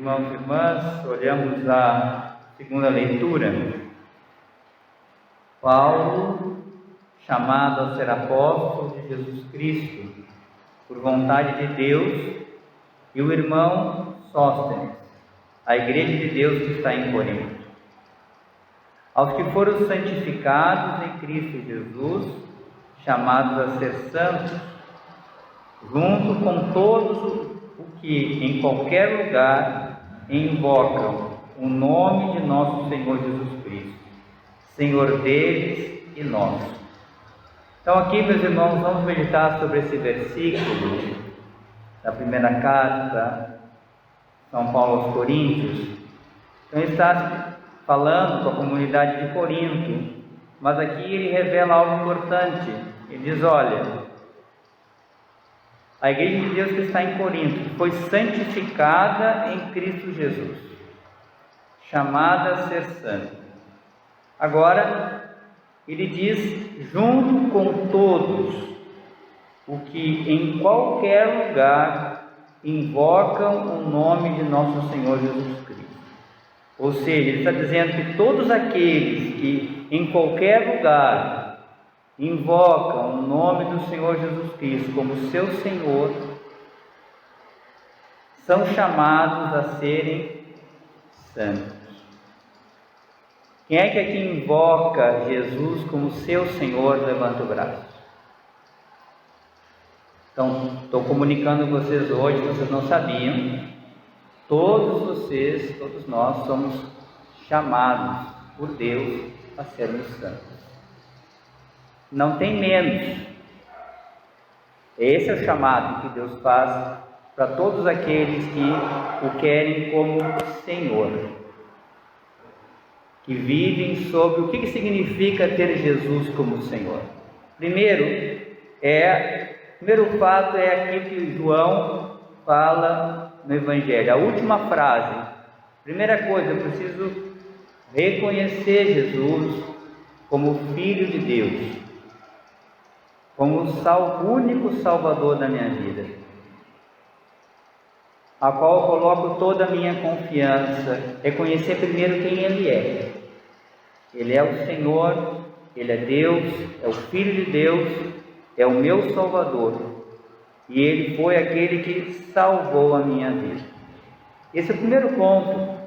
Irmãos e irmãs, olhamos a segunda leitura. Paulo, chamado a ser apóstolo de Jesus Cristo, por vontade de Deus, e o irmão Sóstenes, a igreja de Deus que está em Corinto. Aos que foram santificados em Cristo Jesus, chamados a ser santos, junto com todos o que em qualquer lugar invocam o nome de nosso Senhor Jesus Cristo, Senhor deles e nosso. Então aqui, meus irmãos, vamos meditar sobre esse versículo da primeira carta de São Paulo aos Coríntios. Então ele está falando com a comunidade de Corinto, mas aqui ele revela algo importante. Ele diz: olha, a igreja de Deus que está em Corinto foi santificada em Cristo Jesus, chamada a ser santa. Agora, ele diz: junto com todos o que em qualquer lugar invocam o nome de nosso Senhor Jesus Cristo. Ou seja, ele está dizendo que todos aqueles que em qualquer lugar invocam o nome do Senhor Jesus Cristo como seu Senhor, são chamados a serem santos. Quem é que aqui invoca Jesus como seu Senhor? Levanta o braço. Então, estou comunicando com vocês hoje, vocês não sabiam, todos vocês, todos nós somos chamados por Deus a sermos santos. Não tem menos. Esse é o chamado que Deus faz para todos aqueles que o querem como Senhor, que vivem sob o que significa ter Jesus como Senhor. Primeiro fato é aqui que João fala no Evangelho, a última frase. Primeira coisa, eu preciso reconhecer Jesus como Filho de Deus, como o único Salvador da minha vida, a qual eu coloco toda a minha confiança. Reconhecer primeiro quem Ele é. Ele é o Senhor, Ele é Deus, é o Filho de Deus, é o meu Salvador, e Ele foi aquele que salvou a minha vida. Esse é o primeiro ponto.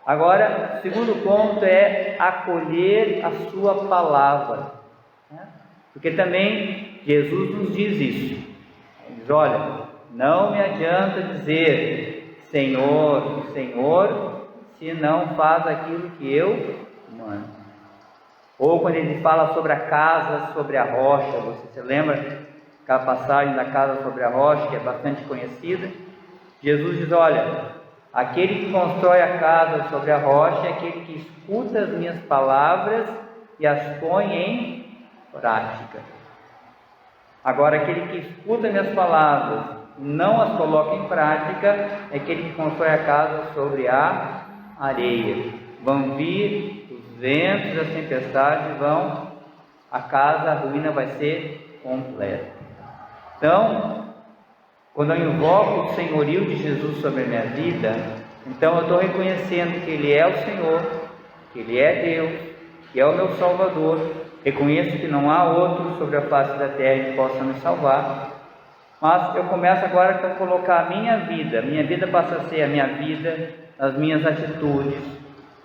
Agora, o segundo ponto é acolher a sua palavra, porque também Jesus nos diz isso. Ele diz: olha, não me adianta dizer Senhor, Senhor, se não faz aquilo que eu mando. Ou quando ele fala sobre a casa, sobre a rocha, você se lembra aquela passagem da casa sobre a rocha, que é bastante conhecida? Jesus diz: olha, aquele que constrói a casa sobre a rocha é aquele que escuta as minhas palavras e as põe em prática. Agora, aquele que escuta minhas palavras e não as coloca em prática é aquele que constrói a casa sobre a areia. Vão vir os ventos, as tempestades, a casa, a ruína vai ser completa. Então, quando eu invoco o senhorio de Jesus sobre a minha vida, então eu estou reconhecendo que Ele é o Senhor, que Ele é Deus, que é o meu Salvador. Reconheço que não há outro sobre a face da terra que possa me salvar, mas eu começo agora a colocar a minha vida passa a ser a minha vida, as minhas atitudes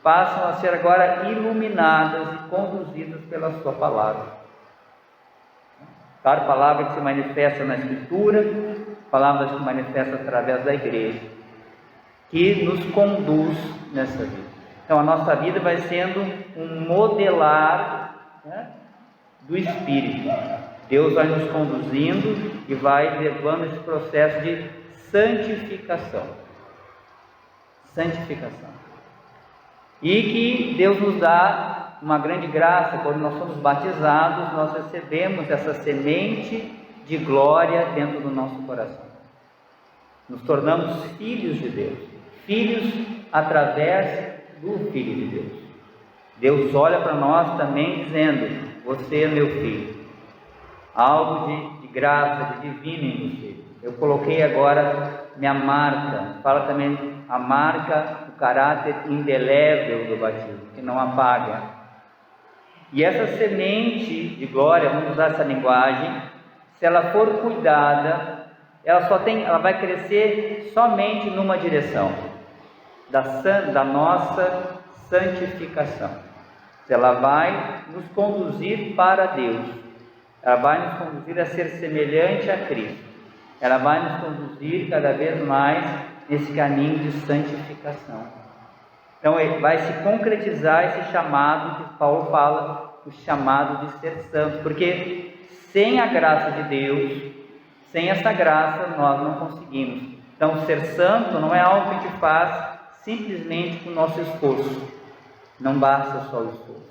passam a ser agora iluminadas e conduzidas pela sua palavra. Claro, palavra que se manifesta na Escritura, palavras que se manifestam através da igreja, que nos conduz nessa vida. Então a nossa vida vai sendo um modelar do Espírito. Deus vai nos conduzindo e vai levando esse processo de santificação. E que Deus nos dá uma grande graça. Quando nós somos batizados, nós recebemos essa semente de glória dentro do nosso coração. Nos tornamos filhos de Deus, filhos através do Filho de Deus. Deus olha para nós também dizendo: você é meu filho. Algo de graça, de divino em você. eu coloquei agora minha marca, fala também a marca, o caráter indelével do batismo, que não apaga. E essa semente de glória, vamos usar essa linguagem, se ela for cuidada, ela vai crescer somente numa direção, da nossa santificação. Ela vai nos conduzir para Deus, ela vai nos conduzir a ser semelhante a Cristo, ela vai nos conduzir cada vez mais nesse caminho de santificação. Então vai se concretizar esse chamado que Paulo fala, o chamado de ser santo, porque sem a graça de Deus, sem essa graça nós não conseguimos. Então ser santo não é algo que a gente faz simplesmente com o nosso esforço, não basta só o esforço.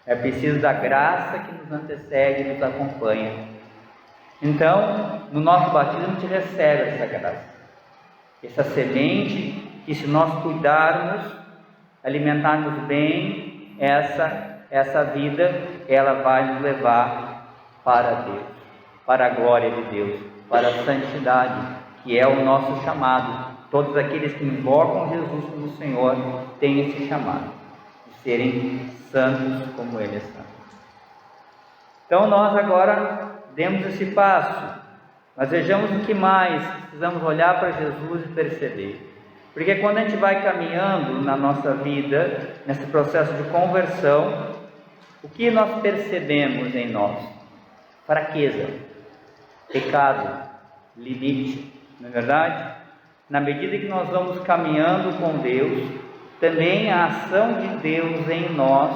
É preciso da graça que nos antecede e nos acompanha. Então, no nosso batismo, a gente recebe essa graça, essa semente que, se nós cuidarmos, alimentarmos bem essa vida, ela vai nos levar para Deus, para a glória de Deus, para a santidade, que é o nosso chamado. Todos aqueles que invocam Jesus como Senhor têm esse chamado de serem santos como Ele é santo. Então nós agora demos esse passo, mas vejamos o que mais precisamos olhar para Jesus e perceber. Porque quando a gente vai caminhando na nossa vida, nesse processo de conversão, o que nós percebemos em nós? Fraqueza, pecado, limite, não é verdade? Na medida que nós vamos caminhando com Deus, também a ação de Deus em nós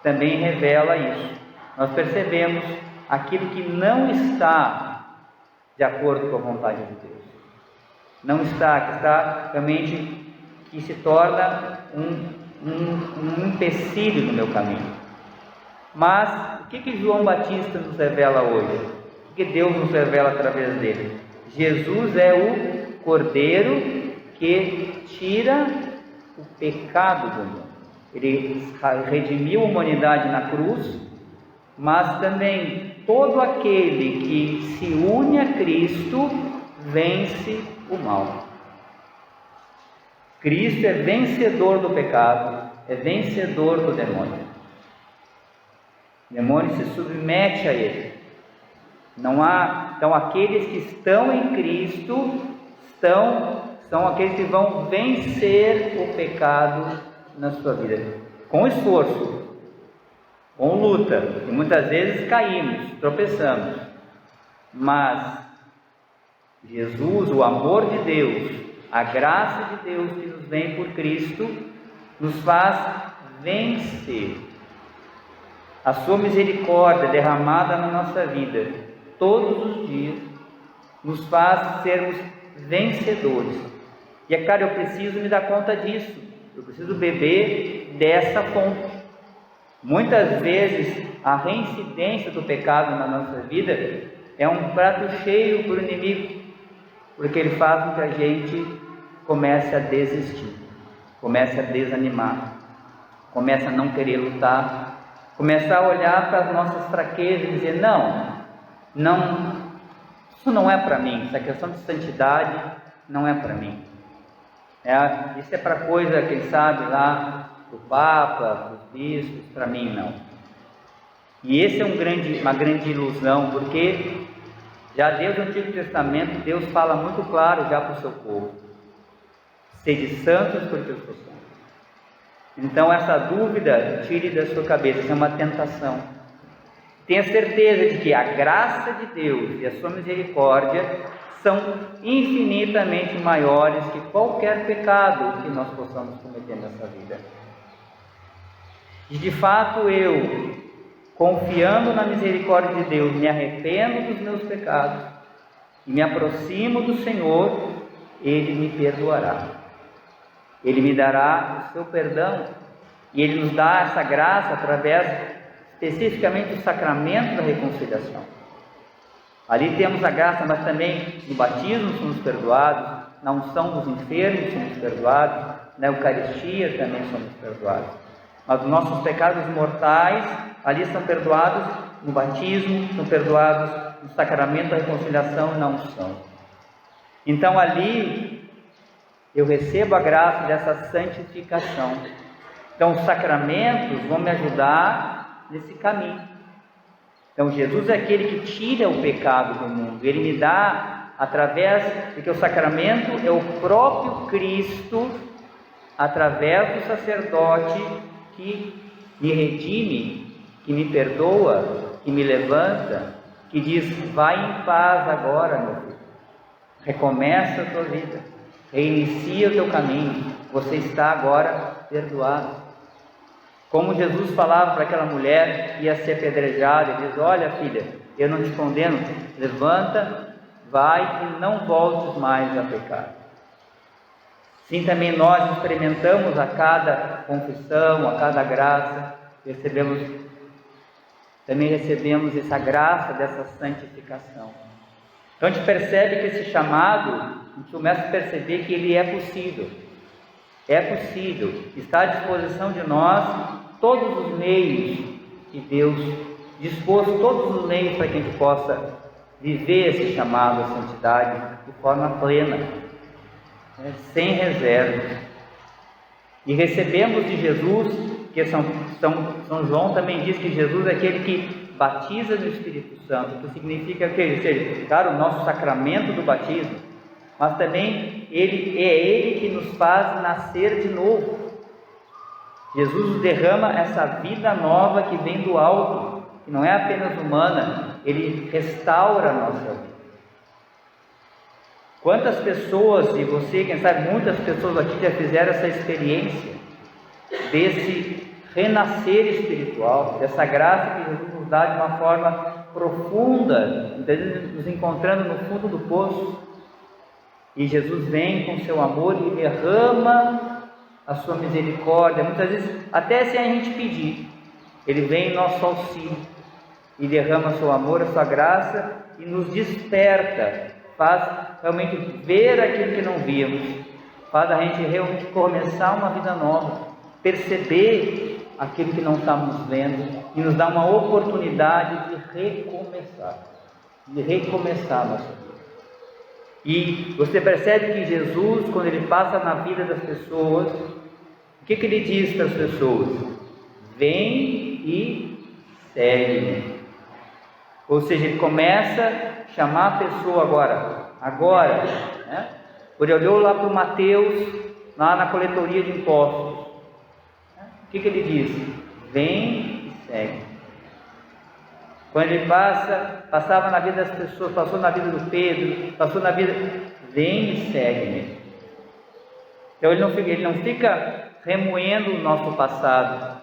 também revela isso. Nós percebemos aquilo que não está de acordo com a vontade de Deus. Não está, que está realmente, que se torna um empecilho no meu caminho. Mas o que João Batista nos revela hoje? O que Deus nos revela através dele? Jesus é o Cordeiro que tira o pecado do mundo. Ele redimiu a humanidade na cruz, mas também todo aquele que se une a Cristo vence o mal. Cristo é vencedor do pecado, é vencedor do demônio. O demônio se submete a ele. Então aqueles que estão em Cristo são aqueles que vão vencer o pecado na sua vida, com esforço, com luta, e muitas vezes caímos, tropeçamos, mas Jesus, o amor de Deus, a graça de Deus que nos vem por Cristo, nos faz vencer. A sua misericórdia derramada na nossa vida, todos os dias, nos faz sermos vencedores. E é claro, eu preciso me dar conta disso, eu preciso beber dessa fonte. Muitas vezes a reincidência do pecado na nossa vida é um prato cheio para o inimigo, porque ele faz com que a gente comece a desistir, comece a desanimar, comece a não querer lutar, comece a olhar para as nossas fraquezas e dizer, não, isso não é para mim, essa questão de santidade não é para mim. Isso é para coisa, quem sabe, lá do Papa, dos bispos, para mim não. E esse é uma grande ilusão, porque já desde o Antigo Testamento, Deus fala muito claro já para o seu povo: sede santos porque eu sou santo. Então essa dúvida tire da sua cabeça, isso é uma tentação. Tenha certeza de que a graça de Deus e a sua misericórdia são infinitamente maiores que qualquer pecado que nós possamos cometer nessa vida. E de fato eu, confiando na misericórdia de Deus, me arrependo dos meus pecados e me aproximo do Senhor, Ele me perdoará. Ele me dará o seu perdão e Ele nos dá essa graça através especificamente do sacramento da reconciliação. Ali temos a graça, mas também no batismo somos perdoados, na unção dos enfermos somos perdoados, na Eucaristia também somos perdoados. Mas os nossos pecados mortais ali são perdoados no batismo, são perdoados no sacramento da reconciliação e na unção. Então ali eu recebo a graça dessa santificação. Então os sacramentos vão me ajudar nesse caminho. Então Jesus é aquele que tira o pecado do mundo. Ele me dá através, porque o sacramento é o próprio Cristo, através do sacerdote que me redime, que me perdoa, que me levanta, que diz: vai em paz agora, meu filho. Recomeça a tua vida, reinicia o teu caminho, você está agora perdoado. Como Jesus falava para aquela mulher que ia ser apedrejada, ele diz: olha filha, eu não te condeno, levanta, vai e não voltes mais a pecar. Sim, também nós experimentamos a cada confissão, a cada graça, também recebemos essa graça dessa santificação. Então a gente percebe que esse chamado, a gente começa a perceber que ele é possível. É possível, está à disposição de nós todos os meios que Deus dispôs, todos os meios para que a gente possa viver esse chamado à santidade de forma plena, sem reservas. E recebemos de Jesus, que São João também diz que Jesus é aquele que batiza no Espírito Santo, que significa que, claro, o nosso sacramento do batismo, mas também ele que nos faz nascer de novo. Jesus derrama essa vida nova que vem do alto, que não é apenas humana, ele restaura a nossa vida. Quantas pessoas, e você, quem sabe muitas pessoas aqui já fizeram essa experiência desse renascer espiritual, dessa graça que Jesus nos dá de uma forma profunda, nos encontrando no fundo do poço, e Jesus vem com seu amor e derrama a sua misericórdia, muitas vezes até sem a gente pedir, ele vem em nosso auxílio e derrama seu amor, a sua graça, e nos desperta, faz realmente ver aquilo que não víamos, faz a gente realmente começar uma vida nova, perceber aquilo que não estamos vendo, e nos dá uma oportunidade de recomeçar a nossa vida. E você percebe que Jesus, quando ele passa na vida das pessoas, o que ele diz para as pessoas? Vem e segue-me. Ou seja, ele começa a chamar a pessoa agora, né? Ele olhou lá para o Mateus, lá na coletoria de impostos. O que ele diz? Vem e segue. Quando ele passava na vida das pessoas, passou na vida do Pedro, passou na vida, vem e segue-me. Então ele não fica remoendo o nosso passado,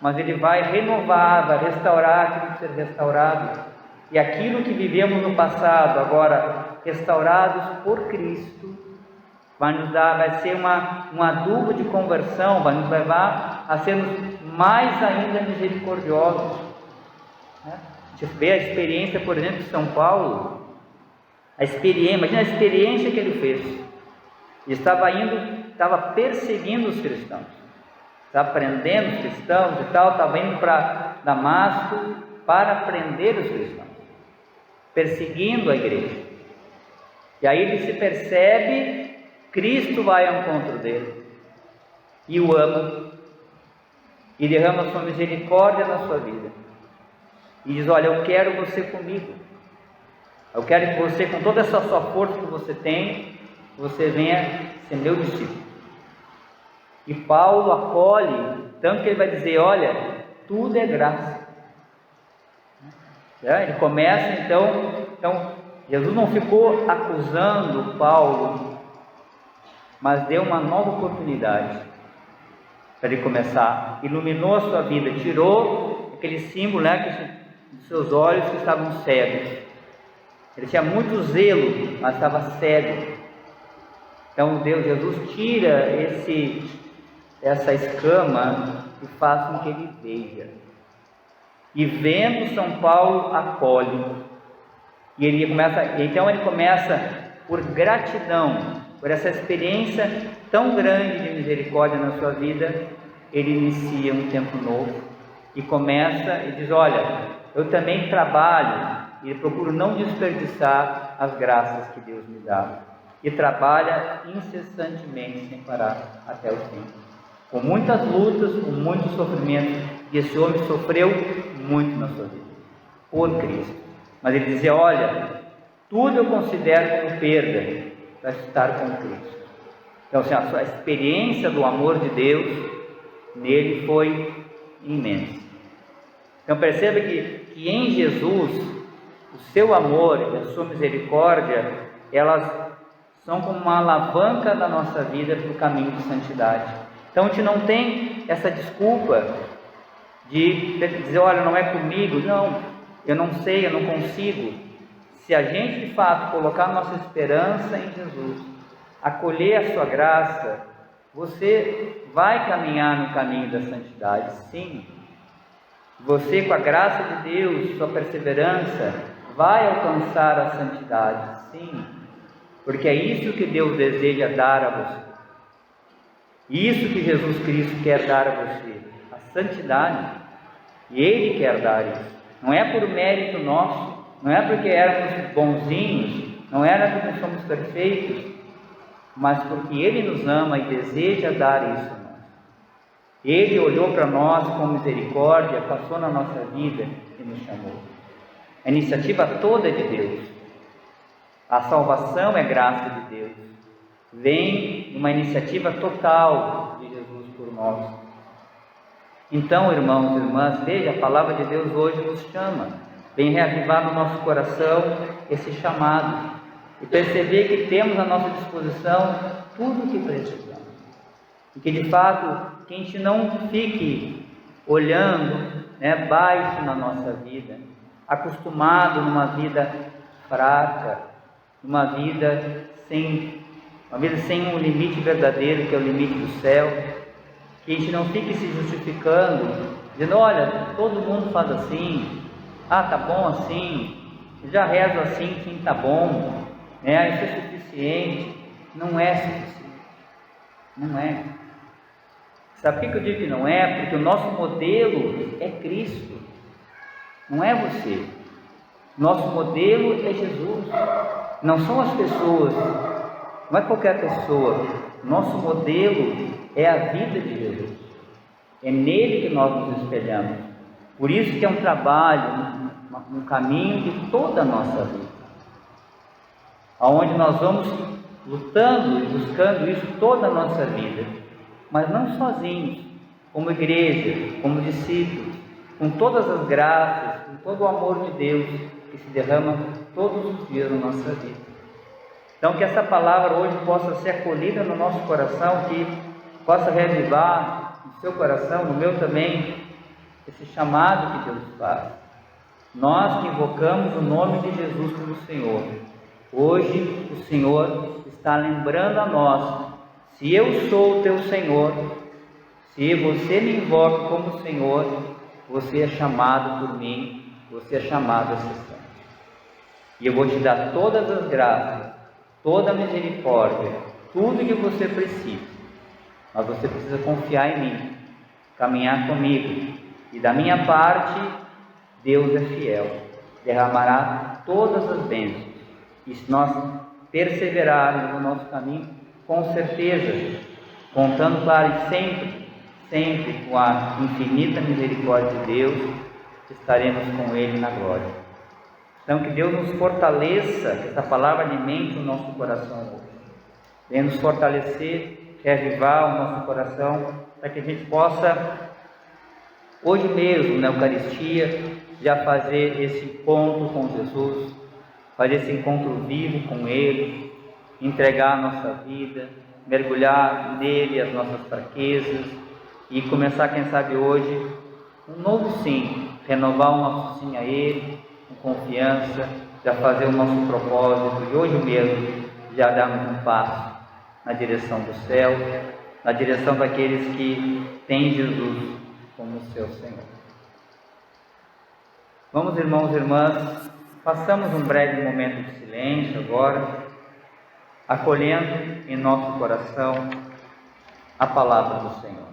mas ele vai renovar, vai restaurar aquilo que ser restaurado. E aquilo que vivemos no passado, agora restaurados por Cristo, vai ser um adubo de conversão, vai nos levar a sermos mais ainda misericordiosos. A gente vê a experiência, por exemplo, de São Paulo, imagina a experiência que ele fez. Ele estava perseguindo os cristãos, estava prendendo os cristãos e tal, estava indo para Damasco para prender os cristãos, perseguindo a igreja. E aí ele se percebe, Cristo vai ao encontro dele e o ama, e derrama a sua misericórdia na sua vida. E diz: olha, eu quero você comigo, eu quero que você, com toda essa sua força que você tem, você venha ser meu discípulo. E Paulo acolhe, tanto que ele vai dizer: olha, tudo é graça. Ele começa então Jesus não ficou acusando Paulo, mas deu uma nova oportunidade para ele começar, iluminou a sua vida, tirou aquele símbolo, dos seus olhos que estavam cegos. Ele tinha muito zelo, mas estava cego. Então Jesus tira essa escama e faz com que ele veja. E vendo, São Paulo acolhe. E então ele começa por gratidão, por essa experiência tão grande de misericórdia na sua vida, ele inicia um tempo novo e começa e diz: olha, eu também trabalho e procuro não desperdiçar as graças que Deus me dá. E trabalha incessantemente, sem parar, até o fim. Com muitas lutas, com muitos sofrimentos, e esse homem sofreu muito na sua vida, por Cristo. Mas ele dizia: olha, tudo eu considero como perda para estar com Cristo. Então, assim, a experiência do amor de Deus nele foi imensa. Então perceba que em Jesus, o seu amor e a sua misericórdia, elas são como uma alavanca da nossa vida para o caminho de santidade. Então a gente não tem essa desculpa de dizer: olha, não é comigo, não, eu não sei, eu não consigo. Se a gente de fato colocar nossa esperança em Jesus, acolher a sua graça, você vai caminhar no caminho da santidade, sim. Você, com a graça de Deus, sua perseverança, vai alcançar a santidade, sim. Porque é isso que Deus deseja dar a você. Isso que Jesus Cristo quer dar a você, a santidade. E Ele quer dar isso. Não é por mérito nosso, não é porque éramos bonzinhos, não é porque somos perfeitos, mas porque Ele nos ama e deseja dar isso a nós. Ele olhou para nós com misericórdia, passou na nossa vida e nos chamou. A iniciativa toda é de Deus. A salvação é graça de Deus. Vem uma iniciativa total de Jesus por nós. Então, irmãos e irmãs, veja, a palavra de Deus hoje nos chama. Vem reavivar no nosso coração esse chamado e perceber que temos à nossa disposição tudo o que precisamos. E que, de fato, que a gente não fique olhando, baixo na nossa vida, acostumado numa vida fraca, numa vida sem um limite verdadeiro, que é o limite do céu. Que a gente não fique se justificando, dizendo: olha, todo mundo faz assim, tá bom assim, já rezo assim, sim, tá bom, isso é suficiente. Não é suficiente, não é. Sabe por que eu digo que não é? Porque o nosso modelo é Cristo, não é você. Nosso modelo é Jesus, não são as pessoas, não é qualquer pessoa. Nosso modelo é a vida de Jesus, é nele que nós nos espelhamos. Por isso que é um trabalho, um caminho de toda a nossa vida, aonde nós vamos lutando e buscando isso toda a nossa vida, mas não sozinhos, como igreja, como discípulos, com todas as graças, com todo o amor de Deus que se derrama todos os dias na nossa vida. Então que essa palavra hoje possa ser acolhida no nosso coração, que possa reavivar no seu coração, no meu também, esse chamado que Deus faz. Nós que invocamos o nome de Jesus como Senhor, hoje o Senhor está lembrando a nós: se eu sou o teu Senhor, se você me invoca como Senhor, você é chamado por mim, você é chamado a ser santo. E eu vou te dar todas as graças, toda a misericórdia, tudo que você precisa. Mas você precisa confiar em mim, caminhar comigo. E da minha parte, Deus é fiel, derramará todas as bênçãos. E se nós perseverarmos no nosso caminho, com certeza, contando, claro, e sempre com a infinita misericórdia de Deus, estaremos com Ele na glória. Então que Deus nos fortaleça, que essa palavra alimente o nosso coração hoje. Venha nos fortalecer, reavivar o nosso coração, para que a gente possa, hoje mesmo, na Eucaristia, já fazer esse encontro com Jesus, fazer esse encontro vivo com Ele, entregar a nossa vida, mergulhar nele as nossas fraquezas e começar, quem sabe hoje, um novo sim, renovar o nosso sim a Ele, com confiança, já fazer o nosso propósito e hoje mesmo já darmos um passo na direção do céu, na direção daqueles que têm Jesus como seu Senhor. Vamos, irmãos e irmãs, façamos um breve momento de silêncio agora, acolhendo em nosso coração a palavra do Senhor.